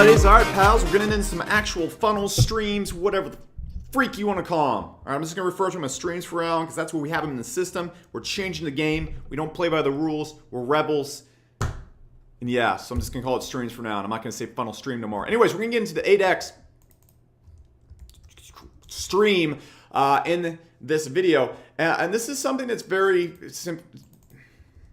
buddies. All right, pals, we're getting into some actual funnels, streams, whatever the freak you want to call them. All right, I'm just going to refer to them as streams for now because that's what we have them in the system. We're changing the game. We don't play by the rules. We're rebels. And yeah, so I'm just going to call it streams for now, and I'm not going to say funnel stream no more. Anyways, we're going to get into the 8x stream in this video. And this is something that's very simple.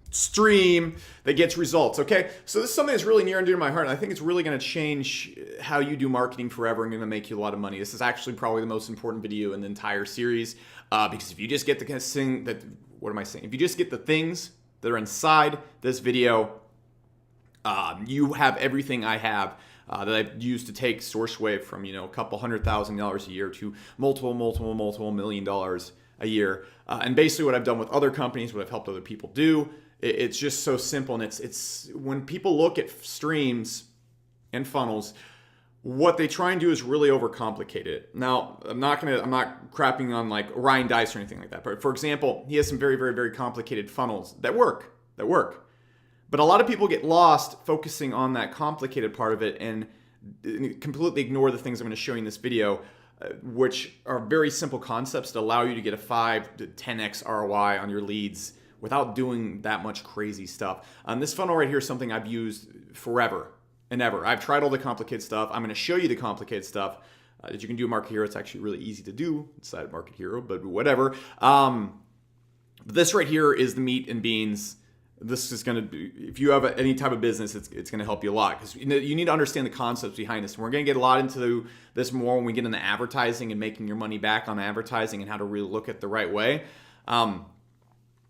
Stream that gets results, okay? So this is something that's really near and dear to my heart, and I think it's really going to change how you do marketing forever and going to make you a lot of money. This is actually probably the most important video in the entire series because if you just get the kind of thing that, what am I saying? If you just get the things that are inside this video, you have everything I have that I've used to take SourceWave from, a couple $100,000 a year to multiple $1 million a year. And basically what I've done with other companies, what I've helped other people do, it's just so simple. And it's when people look at streams and funnels, what they try and do is really overcomplicate it. Now, I'm not crapping on like Ryan Deiss or anything like that. But for example, he has some very, very, very complicated funnels that work. But a lot of people get lost focusing on that complicated part of it and completely ignore the things I'm going to show you in this video, which are very simple concepts that allow you to get a 5 to 10x ROI on your leads without doing that much crazy stuff. This funnel right here is something I've used forever and ever. I've tried all the complicated stuff. I'm going to show you the complicated stuff that you can do in Market Hero. It's actually really easy to do inside of Market Hero, but whatever. But this right here is the meat and beans. This is going to be, if you have any type of business, it's going to help you a lot because you need to understand the concepts behind this. And we're going to get a lot into this more when we get into advertising and making your money back on advertising and how to really look at the right way.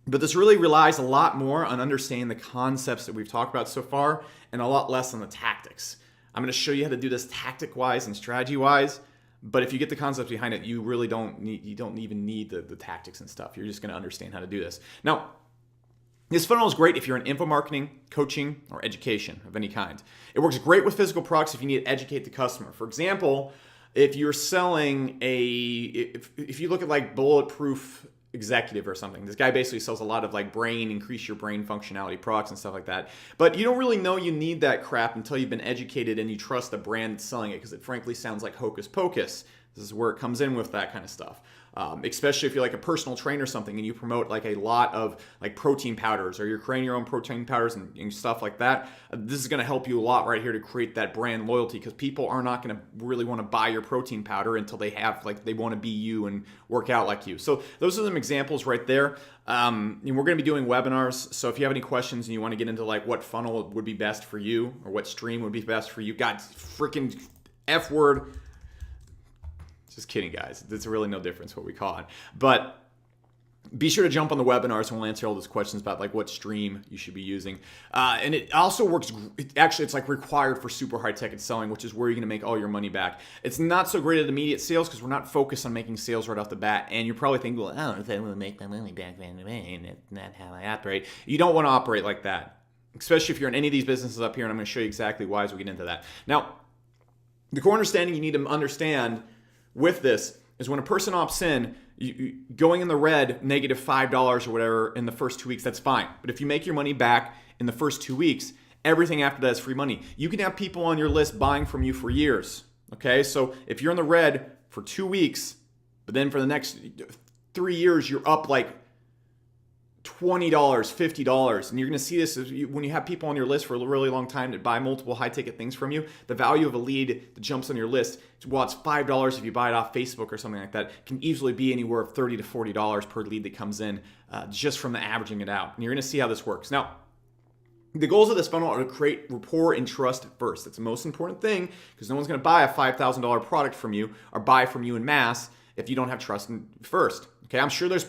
But this really relies a lot more on understanding the concepts that we've talked about so far and a lot less on the tactics. I'm going to show you how to do this tactic-wise and strategy-wise. But if you get the concepts behind it, you really don't even need the tactics and stuff. You're just going to understand how to do this. Now, this funnel is great if you're in info marketing, coaching, or education of any kind. It works great with physical products if you need to educate the customer. For example, if you're selling if you look at like Bulletproof Executive or something, this guy basically sells a lot of like increase your brain functionality products and stuff like that. But you don't really know you need that crap until you've been educated and you trust the brand that's selling it because it frankly sounds like hocus pocus. This is where it comes in with that kind of stuff. Especially if you're like a personal trainer or something and you promote like a lot of like protein powders or you're creating your own protein powders and stuff like that. This is going to help you a lot right here to create that brand loyalty because people are not going to really want to buy your protein powder until they want to be you and work out like you. So those are some examples right there. And we're going to be doing webinars. So if you have any questions and you want to get into like what funnel would be best for you or what stream would be best for you, God, freaking F word. Just kidding, guys. There's really no difference what we call it. But be sure to jump on the webinars and we'll answer all those questions about like what stream you should be using. And it also works, it's like required for super high ticket selling, which is where you're going to make all your money back. It's not so great at immediate sales because we're not focused on making sales right off the bat. And you're probably thinking, well, I don't know if I will make my money back right away, and that's not how I operate. You don't want to operate like that, especially if you're in any of these businesses up here. And I'm going to show you exactly why as we get into that. Now, the core understanding you need to understand with this is when a person opts in, going in the red, negative $5 or whatever in the first 2 weeks, that's fine. But if you make your money back in the first 2 weeks, everything after that is free money. You can have people on your list buying from you for years. Okay, so if you're in the red for 2 weeks, but then for the next 3 years, you're up like $20, $50. And you're going to see this when you have people on your list for a really long time that buy multiple high ticket things from you. The value of a lead that jumps on your list, well, it's $5 if you buy it off Facebook or something like that, can easily be anywhere of $30 to $40 per lead that comes in just from the averaging it out. And you're going to see how this works. Now, the goals of this funnel are to create rapport and trust first. That's the most important thing because no one's going to buy a $5,000 product from you or buy from you in mass if you don't have trust first. Okay, I'm sure there's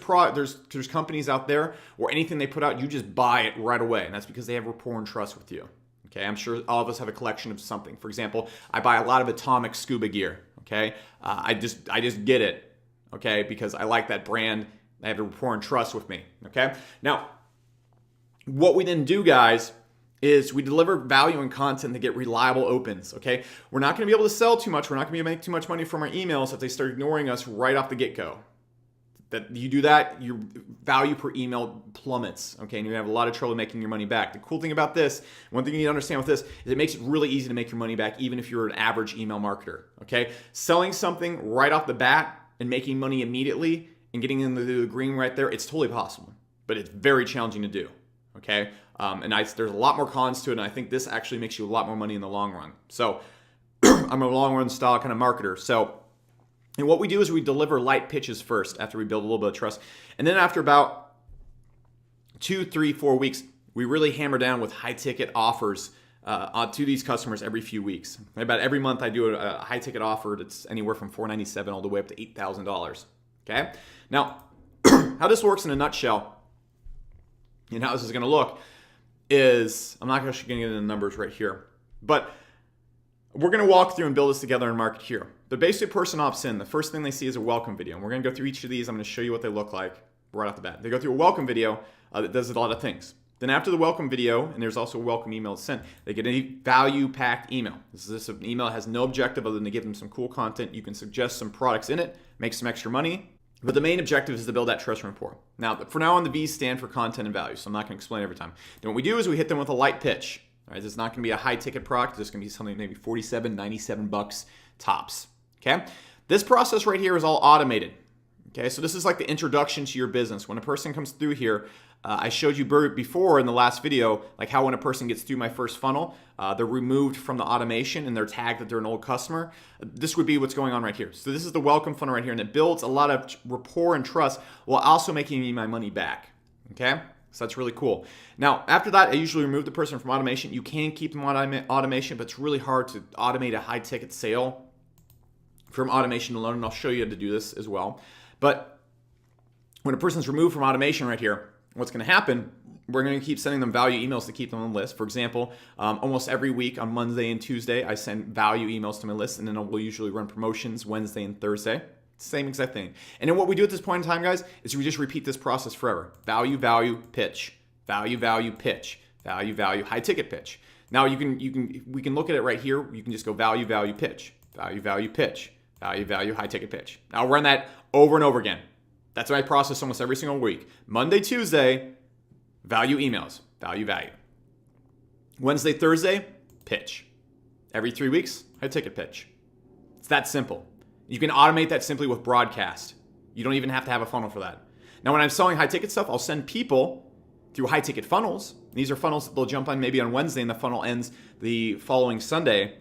companies out there where anything they put out, you just buy it right away. And that's because they have rapport and trust with you. Okay, I'm sure all of us have a collection of something. For example, I buy a lot of Atomic scuba gear. Okay, I just get it. Okay, because I like that brand. I have a rapport and trust with me. Okay, now what we then do, guys, is we deliver value and content to get reliable opens, okay? We're not gonna be able to sell too much. We're not gonna be able to make too much money from our emails if they start ignoring us right off the get-go. That you do that, your value per email plummets, okay? And you're gonna have a lot of trouble making your money back. The cool thing about this, one thing you need to understand with this, is it makes it really easy to make your money back even if you're an average email marketer, okay? Selling something right off the bat and making money immediately and getting into the green right there, it's totally possible, but it's very challenging to do, okay? There's a lot more cons to it, and I think this actually makes you a lot more money in the long run. So I'm a long run style kind of marketer, so and what we do is we deliver light pitches first after we build a little bit of trust. And then after about 2, 3, 4 weeks, we really hammer down with high ticket offers to these customers every few weeks. About every month I do a high ticket offer that's anywhere from $497 all the way up to $8,000. Okay? Now, how this works in a nutshell and how this is going to look is, I'm not actually going to get into the numbers right here, but we're going to walk through and build this together and market here. The basic person opts in. The first thing they see is a welcome video. And we're going to go through each of these. I'm going to show you what they look like right off the bat. They go through a welcome video that does a lot of things. Then after the welcome video, and there's also a welcome email sent, they get a value-packed email. This an email that has no objective other than to give them some cool content. You can suggest some products in it, make some extra money. But the main objective is to build that trust rapport. Now, for now on, the V's stand for content and value, so I'm not going to explain every time. Then what we do is we hit them with a light pitch. All right, this is not going to be a high-ticket product. This is going to be something maybe $47, $97 tops. Okay? This process right here is all automated. Okay, so this is like the introduction to your business. When a person comes through here, I showed you before in the last video, like how when a person gets through my first funnel, they're removed from the automation and they're tagged that they're an old customer. This would be what's going on right here. So this is the welcome funnel right here, and it builds a lot of rapport and trust while also making me my money back. Okay? So that's really cool. Now, after that, I usually remove the person from automation. You can keep them on automation, but it's really hard to automate a high-ticket sale from automation alone, and I'll show you how to do this as well. But when a person's removed from automation right here, what's going to happen, we're going to keep sending them value emails to keep them on the list. For example, almost every week on Monday and Tuesday, I send value emails to my list, and then we'll usually run promotions Wednesday and Thursday. Same exact thing. And then what we do at this point in time, guys, is we just repeat this process forever. Value, value, pitch. Value, value, pitch. Value, value, high ticket pitch. Now we can look at it right here. You can just go value, value, pitch. Value, value, pitch. Value, value, high ticket pitch. Now I'll run that over and over again. That's my process almost every single week. Monday, Tuesday, value emails. Value, value. Wednesday, Thursday, pitch. Every 3 weeks, high ticket pitch. It's that simple. You can automate that simply with broadcast. You don't even have to have a funnel for that. Now, when I'm selling high-ticket stuff, I'll send people through high-ticket funnels. These are funnels that they'll jump on maybe on Wednesday, and the funnel ends the following Sunday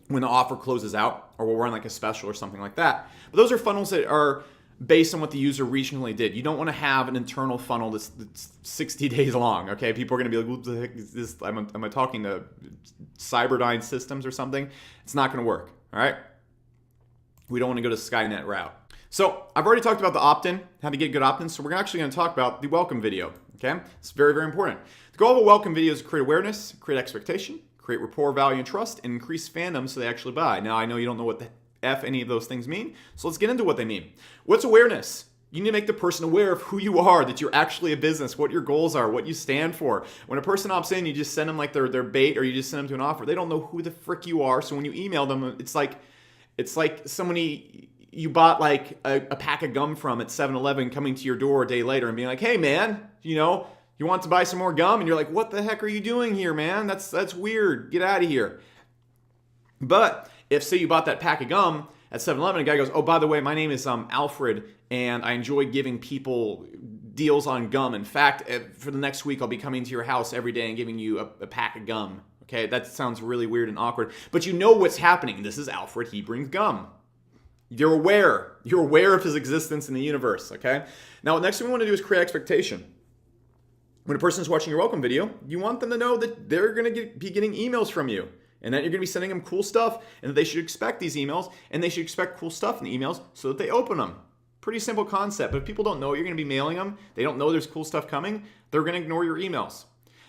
when the offer closes out, or we'll run like a special or something like that. But those are funnels that are based on what the user regionally did. You don't want to have an internal funnel that's 60 days long, okay? People are going to be like, what the heck is this? Am I talking to Cyberdyne Systems or something? It's not going to work, all right? We don't want to go to Skynet route. So I've already talked about the opt-in, how to get good opt-ins. So we're actually going to talk about the welcome video. Okay, it's very, very important. The goal of a welcome video is to create awareness, create expectation, create rapport, value, and trust, and increase fandom so they actually buy. Now I know you don't know what the F any of those things mean, so let's get into what they mean. What's awareness? You need to make the person aware of who you are, that you're actually a business, what your goals are, what you stand for. When a person opts in, you just send them like their bait, or you just send them to an offer. They don't know who the frick you are. So when you email them, it's like somebody you bought like a pack of gum from at 7-Eleven coming to your door a day later and being like, hey man, you want to buy some more gum? And you're like, what the heck are you doing here, man? That's weird. Get out of here. But if, say, you bought that pack of gum at 7-Eleven, a guy goes, oh, by the way, my name is Alfred, and I enjoy giving people deals on gum. In fact, for the next week, I'll be coming to your house every day and giving you a pack of gum. Okay, that sounds really weird and awkward, but you know what's happening. This is Alfred, he brings gum. You're aware of his existence in the universe, okay? Now, the next thing we want to do is create expectation. When a person's watching your welcome video, you want them to know that they're going to be getting emails from you, and that you're going to be sending them cool stuff, and that they should expect these emails, and they should expect cool stuff in the emails so that they open them. Pretty simple concept, but if people don't know you're going to be mailing them, they don't know there's cool stuff coming, they're going to ignore your emails.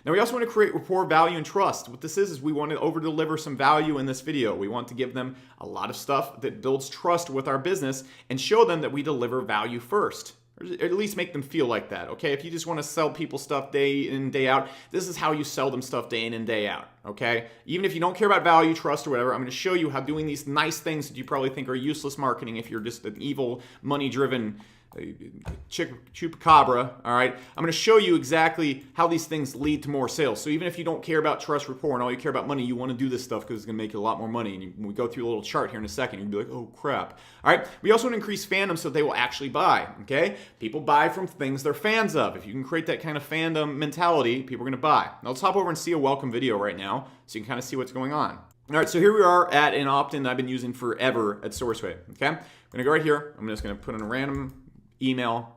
Now, we also want to create rapport, value, and trust. What this is we want to over-deliver some value in this video. We want to give them a lot of stuff that builds trust with our business and show them that we deliver value first. Or at least make them feel like that, okay? If you just want to sell people stuff day in, day out, this is how you sell them stuff day in and day out, okay? Even if you don't care about value, trust, or whatever, I'm going to show you how doing these nice things that you probably think are useless marketing if you're just an evil, money-driven chupacabra, all right? I'm going to show you exactly how these things lead to more sales. So even if you don't care about trust, rapport, and all you care about money, you want to do this stuff because it's going to make you a lot more money. And when we go through a little chart here in a second, you'll be like, oh, crap. All right? We also want to increase fandom so they will actually buy, okay? People buy from things they're fans of. If you can create that kind of fandom mentality, people are going to buy. Now let's hop over and see a welcome video right now so you can kind of see what's going on. All right, so here we are at an opt-in that I've been using forever at SourceWave, okay? I'm gonna go right here. I'm just gonna put in a random email,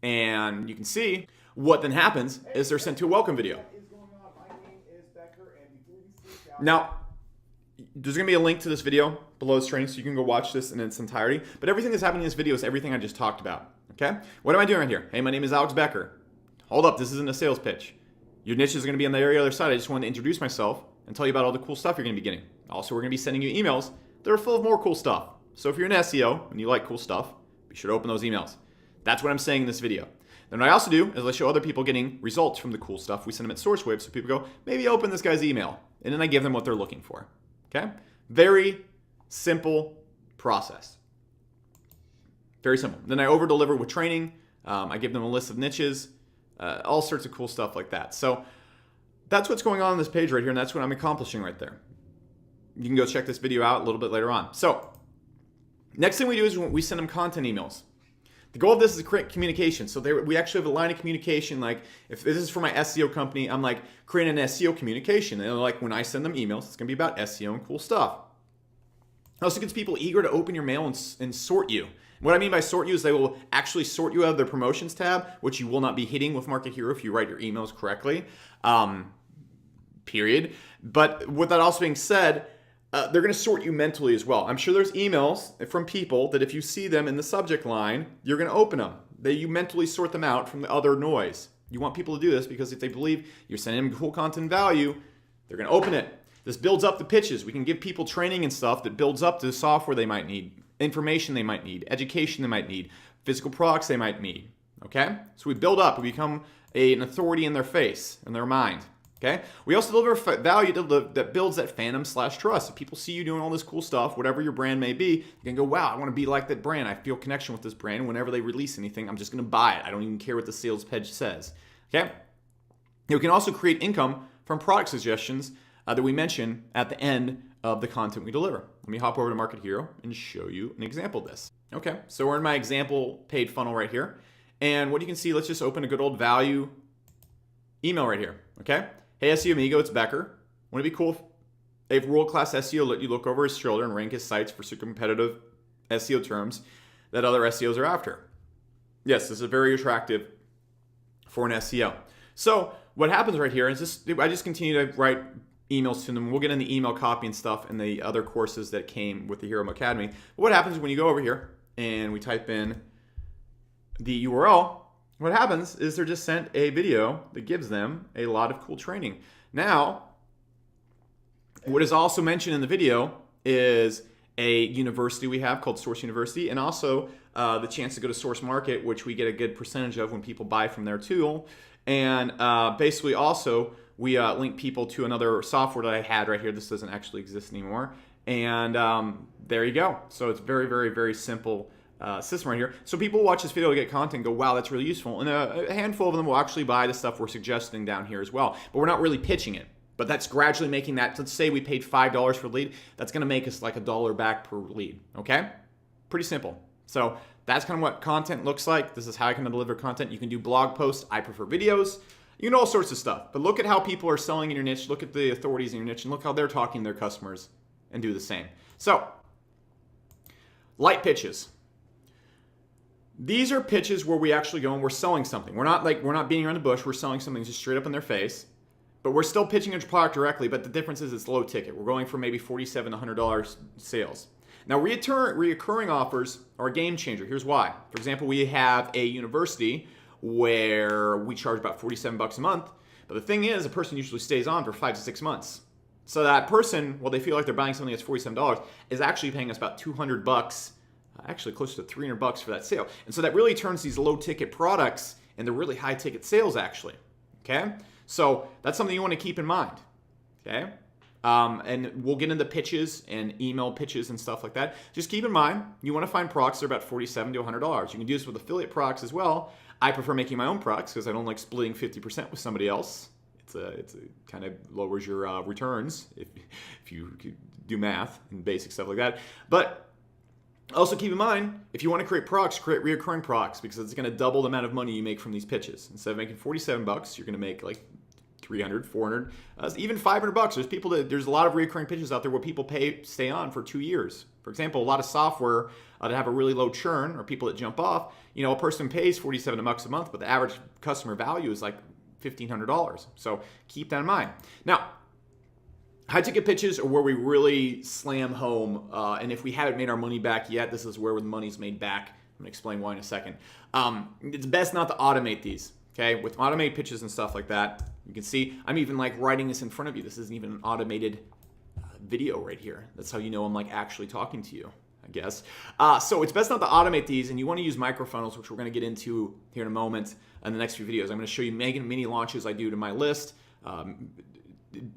and you can see what then happens is they're sent to a welcome video. Now, there's gonna be a link to this video below this training, so you can go watch this in its entirety, but everything that's happening in this video is everything I just talked about, okay? What am I doing right here? Hey, my name is Alex Becker. Hold up, this isn't a sales pitch. Your niche is gonna be on the very other side. I just wanted to introduce myself and tell you about all the cool stuff you're going to be getting. Also, we're going to be sending you emails that are full of more cool stuff. So if you're an SEO and you like cool stuff, be sure to open those emails. That's what I'm saying in this video. Then what I also do is I show other people getting results from the cool stuff. We send them at SourceWave so people go, maybe open this guy's email. And then I give them what they're looking for. Okay? Very simple process. Very simple. Then I over-deliver with training. I give them a list of niches, all sorts of cool stuff like that. So that's what's going on this page right here, and that's what I'm accomplishing right there. You can go check this video out a little bit later on. So, next thing we do is we send them content emails. The goal of this is to create communication. So we actually have a line of communication. Like, if this is for my SEO company, I'm like creating an SEO communication. And like when I send them emails, it's going to be about SEO and cool stuff. It also gets people eager to open your mail and sort you. What I mean by sort you is they will actually sort you out of their promotions tab, which you will not be hitting with Market Hero if you write your emails correctly. Period. But with that also being said, they're going to sort you mentally as well. I'm sure there's emails from people that if you see them in the subject line, you're going to open them. You mentally sort them out from the other noise. You want people to do this because if they believe you're sending them cool content value, they're going to open it. This builds up the pitches. We can give people training and stuff that builds up the software they might need, information they might need, education they might need, physical products they might need. Okay? So we build up. We become an authority in their face, in their mind. Okay? We also deliver value that builds that fandom/trust. If people see you doing all this cool stuff, whatever your brand may be, you can go, wow, I want to be like that brand. I feel connection with this brand. And whenever they release anything, I'm just going to buy it. I don't even care what the sales page says. Okay? You can also create income from product suggestions that we mention at the end of the content we deliver. Let me hop over to Market Hero and show you an example of this. Okay, so we're in my example paid funnel right here. And what you can see, let's just open a good old value email right here. Okay? Hey, SEO Amigo, it's Becker. Wouldn't it be cool if a world-class SEO let you look over his shoulder and rank his sites for super competitive SEO terms that other SEOs are after? Yes, this is very attractive for an SEO. So what happens right here is I just continue to write emails to them. We'll get in the email copy and stuff and the other courses that came with the Hero Academy. But what happens when you go over here and we type in the URL, what happens is they're just sent a video that gives them a lot of cool training. Now, what is also mentioned in the video is a university we have called Source University, and also the chance to go to Source Market, which we get a good percentage of when people buy from their tool. And basically also, we link people to another software that I had right here. This doesn't actually exist anymore. And there you go. So it's very, very, very simple system right here. So people watch this video to get content and go, wow, that's really useful. And a handful of them will actually buy the stuff we're suggesting down here as well. But we're not really pitching it. But that's gradually making that, let's say we paid $5 for lead, that's gonna make us like $1 back per lead, okay? Pretty simple. So that's kind of what content looks like. This is how I can deliver content. You can do blog posts. I prefer videos. You can do all sorts of stuff. But look at how people are selling in your niche. Look at the authorities in your niche and look how they're talking to their customers and do the same. So, light pitches. These are pitches where we actually go and we're selling something. We're not beating around the bush. We're selling something just straight up in their face. But we're still pitching a product directly, but the difference is it's low ticket. We're going for maybe $47 to $100 sales. Now, reoccurring offers are a game changer. Here's why. For example, we have a university where we charge about $47 a month, but the thing is, a person usually stays on for 5 to 6 months. So that person, while they feel like they're buying something that's $47, is actually paying us about $200, actually close to $300 for that sale. And so that really turns these low ticket products into really high ticket sales actually, okay? So that's something you want to keep in mind, okay? And we'll get into pitches and email pitches and stuff like that. Just keep in mind, you want to find products that are about $47 to $100. You can do this with affiliate products as well. I prefer making my own products because I don't like splitting 50% with somebody else. It's a kind of lowers your returns if you do math and basic stuff like that. But also keep in mind, if you want to create products, create reoccurring products because it's going to double the amount of money you make from these pitches. Instead of making $47, you're going to make like 300, 400, even $500. There's a lot of reoccurring pitches out there where people stay on for 2 years. For example, a lot of software that have a really low churn or people that jump off, a person pays $47 a month, but the average customer value is like $1,500. So keep that in mind. Now, high ticket pitches are where we really slam home. And if we haven't made our money back yet, this is where the money's made back. I'm going to explain why in a second. It's best not to automate these. Okay, with automated pitches and stuff like that, you can see I'm even like writing this in front of you. This isn't even an automated video right here. That's how you know I'm like actually talking to you, I guess. So it's best not to automate these, and you want to use microfunnels, which we're going to get into here in a moment in the next few videos. I'm going to show you mini launches I do to my list.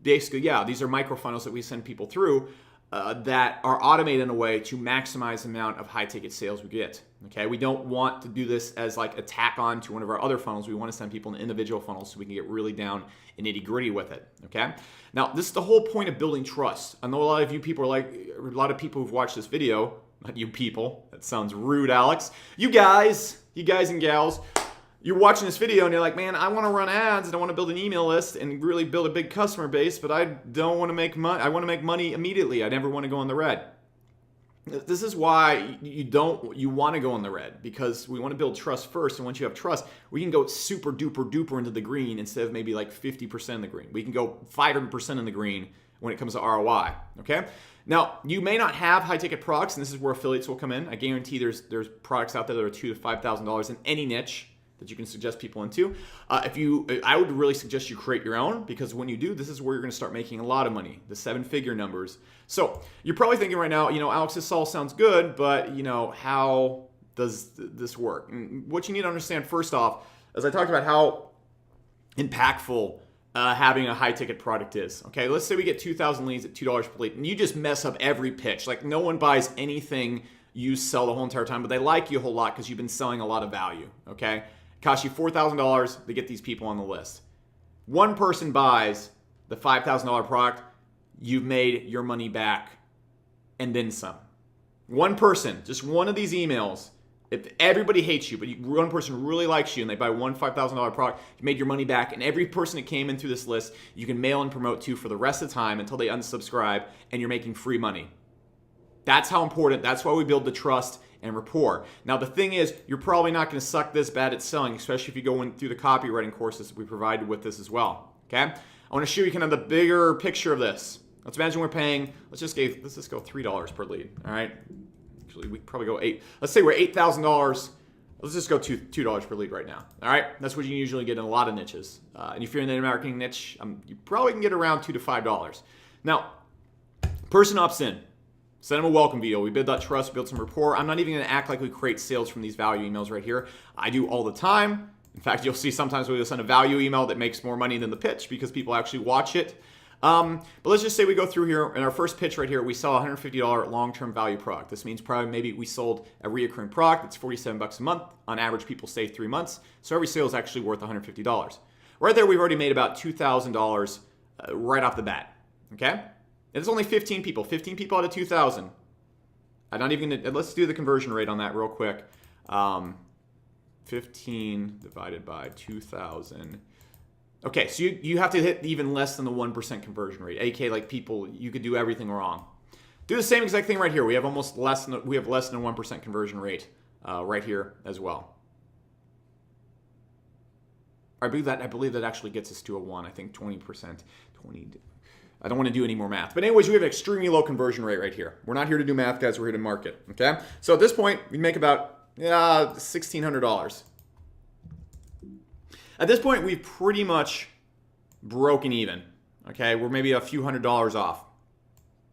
Basically, yeah, these are microfunnels that we send people through that are automated in a way to maximize the amount of high ticket sales we get. Okay, we don't want to do this as like a tack on to one of our other funnels. We want to send people in individual funnels so we can get really down and nitty gritty with it. Okay, now this is the whole point of building trust. I know a lot of you people are like, a lot of people who've watched this video, not you people, that sounds rude, Alex. You guys and gals, you're watching this video and you're like, man, I want to run ads and I want to build an email list and really build a big customer base, but I don't want to make money. I want to make money immediately. I never want to go in the red. This is why you want to go in the red, because we want to build trust first. And once you have trust, we can go super duper into the green instead of maybe like 50% in the green. We can go 500% in the green when it comes to ROI. Okay. Now, you may not have high ticket products, and this is where affiliates will come in. I guarantee there's products out there that are $2,000 to $5,000 in any niche that you can suggest people into. I would really suggest you create your own, because when you do, this is where you're going to start making a lot of money, the 7-figure numbers. So you're probably thinking right now, Alex, this all sounds good, but how does this work? And what you need to understand first off, as I talked about how impactful having a high ticket product is. Okay, let's say we get 2,000 leads at $2 per lead, and you just mess up every pitch. Like no one buys anything you sell the whole entire time, but they like you a whole lot because you've been selling a lot of value. Okay. Cost you $4,000 to get these people on the list. One person buys the $5,000 product, you've made your money back and then some. One person, just one of these emails, if everybody hates you, but one person really likes you and they buy one $5,000 product, you made your money back, and every person that came in through this list, you can mail and promote to for the rest of the time until they unsubscribe, and you're making free money. That's how important, that's why we build the trust and rapport. Now, the thing is, you're probably not going to suck this bad at selling, especially if you go in through the copywriting courses that we provided with this as well. Okay? I want to show you kind of the bigger picture of this. Let's imagine we're paying, let's just go $3 per lead. All right? Actually, we could probably go $8. Let's say we're $8,000. Let's just go $2 per lead right now. All right? That's what you usually get in a lot of niches. And if you're in the marketing niche, you probably can get around $2 to $5. Now, person opts in. Send them a welcome video. We build that trust, build some rapport. I'm not even going to act like we create sales from these value emails right here. I do all the time. In fact, you'll see sometimes we'll send a value email that makes more money than the pitch because people actually watch it. But let's just say we go through here, in our first pitch right here, we sell a $150 long-term value product. This means probably maybe we sold a reoccurring product that's $47 a month. On average, people stay 3 months. So every sale is actually worth $150. Right there, we've already made about $2,000 right off the bat. Okay? And it's only 15 people. 15 people out of 2,000. I'm not even gonna, let's do the conversion rate on that real quick. 15 divided by 2,000. Okay, so you have to hit even less than the 1% conversion rate. AK, like people, you could do everything wrong. Do the same exact thing right here. We have less than a 1% conversion rate right here as well. I believe that actually gets us to a 1. I think 20%. I don't want to do any more math. But anyways, we have an extremely low conversion rate right here. We're not here to do math, guys. We're here to market. Okay? So at this point, we make about $1,600. At this point, we've pretty much broken even. Okay? We're maybe a few $100s off.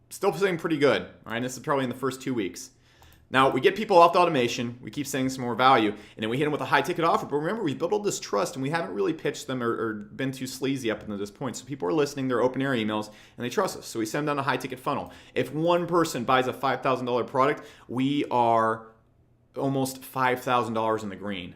Still sitting pretty good. All right? This is probably in the first 2 weeks. Now, we get people off the automation, we keep saying some more value, and then we hit them with a high ticket offer. But remember, we built all this trust, and we haven't really pitched them or been too sleazy up until this point. So people are listening, they're opening our emails, and they trust us. So we send them down a high ticket funnel. If one person buys a $5,000 product, we are almost $5,000 in the green.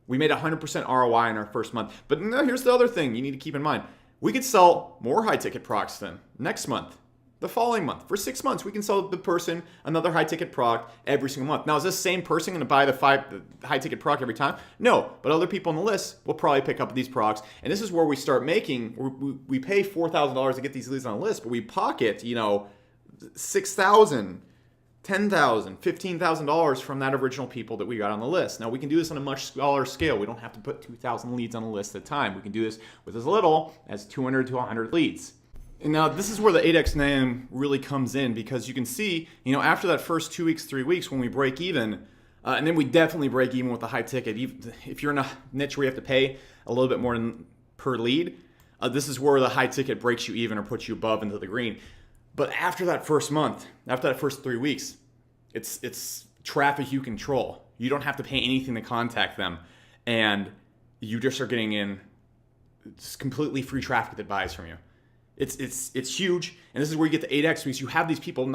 We made 100% ROI in our first month. But no, here's the other thing you need to keep in mind. We could sell more high ticket products then next month. The following month. For 6 months, we can sell the person another high-ticket product every single month. Now, is this same person going to buy the high-ticket product every time? No, but other people on the list will probably pick up these products. And this is where we start making, we pay $4,000 to get these leads on the list, but we pocket, $6,000, $10,000, $15,000 from that original people that we got on the list. Now, we can do this on a much smaller scale. We don't have to put 2,000 leads on a list at a time. We can do this with as little as 200 to 100 leads. And now this is where the 8X name really comes in, because you can see, after that first 2 weeks, 3 weeks, when we break even, and then we definitely break even with the high ticket. If you're in a niche where you have to pay a little bit more per lead, this is where the high ticket breaks you even or puts you above into the green. But after that first month, after that first 3 weeks, it's traffic you control. You don't have to pay anything to contact them, and you just are getting in completely free traffic that buys from you. It's huge, and this is where you get the 8X, because you have these people.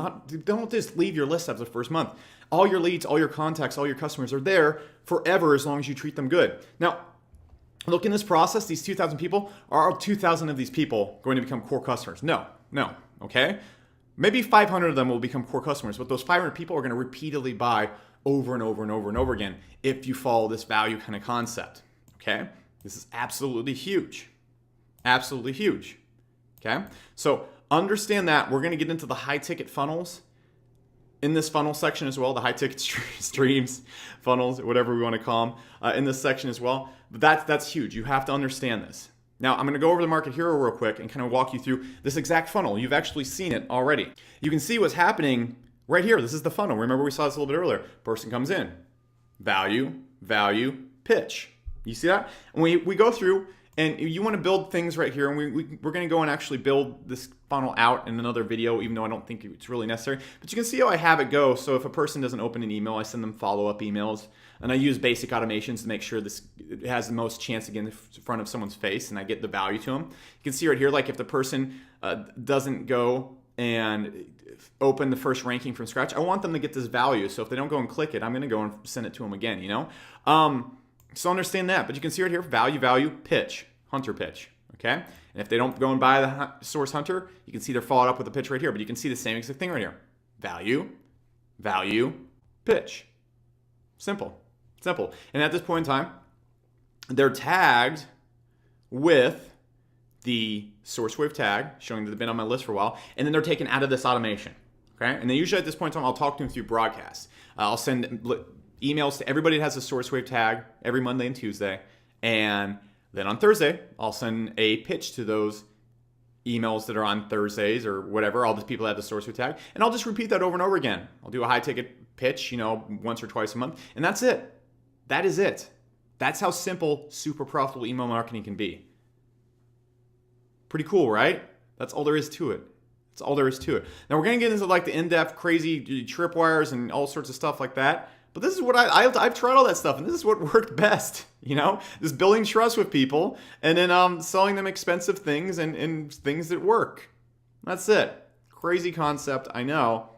Don't just leave your list after the first month. All your leads, all your contacts, all your customers are there forever as long as you treat them good. Now, look, in this process, these 2,000 people, are 2,000 of these people going to become core customers? No, okay? Maybe 500 of them will become core customers, but those 500 people are going to repeatedly buy over and over and over and over again if you follow this value kind of concept, okay? This is absolutely huge. Absolutely huge. Okay, so understand that. We're going to get into the high ticket funnels in this funnel section as well, the high ticket streams, funnels, whatever we want to call them, in this section as well. But that's huge. You have to understand this. Now, I'm going to go over the Market Hero real quick and kind of walk you through this exact funnel. You've actually seen it already. You can see what's happening right here. This is the funnel. Remember, we saw this a little bit earlier. Person comes in, value, pitch. You see that? And we go through. And you want to build things right here, and we're going to go and actually build this funnel out in another video, even though I don't think it's really necessary. But you can see how I have it go. So if a person doesn't open an email, I send them follow-up emails, and I use basic automations to make sure it has the most chance to get in front of someone's face, and I get the value to them. You can see right here, like if the person doesn't go and open the first ranking from scratch, I want them to get this value. So if they don't go and click it, I'm going to go and send it to them again, So understand that. But you can see right here, value, pitch, hunter pitch, okay? And if they don't go and buy the source hunter, you can see they're followed up with a pitch right here. But you can see the same exact thing right here. Value, pitch. Simple. And at this point in time, they're tagged with the SourceWave tag, showing that they've been on my list for a while, and then they're taken out of this automation, okay? And then usually at this point in time, I'll talk to them through broadcast. I'll send emails to everybody that has a SourceWave tag every Monday and Tuesday. And then on Thursday, I'll send a pitch to those emails that are on Thursdays or whatever, all the people that have the SourceWave tag. And I'll just repeat that over and over again. I'll do a high ticket pitch, once or twice a month. And that's it. That is it. That's how simple, super profitable email marketing can be. Pretty cool, right? That's all there is to it. Now we're going to get into like the in-depth, crazy tripwires and all sorts of stuff like that. But this is what I've tried all that stuff, and this is what worked best, just building trust with people and then selling them expensive things and things that work. That's it. Crazy concept, I know,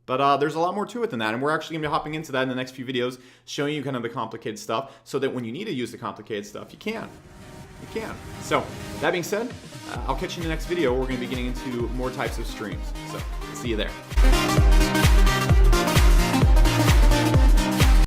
but there's a lot more to it than that, and we're actually going to be hopping into that in the next few videos, showing you kind of the complicated stuff so that when you need to use the complicated stuff, you can. So, that being said, I'll catch you in the next video where we're going to be getting into more types of streams. So, see you there.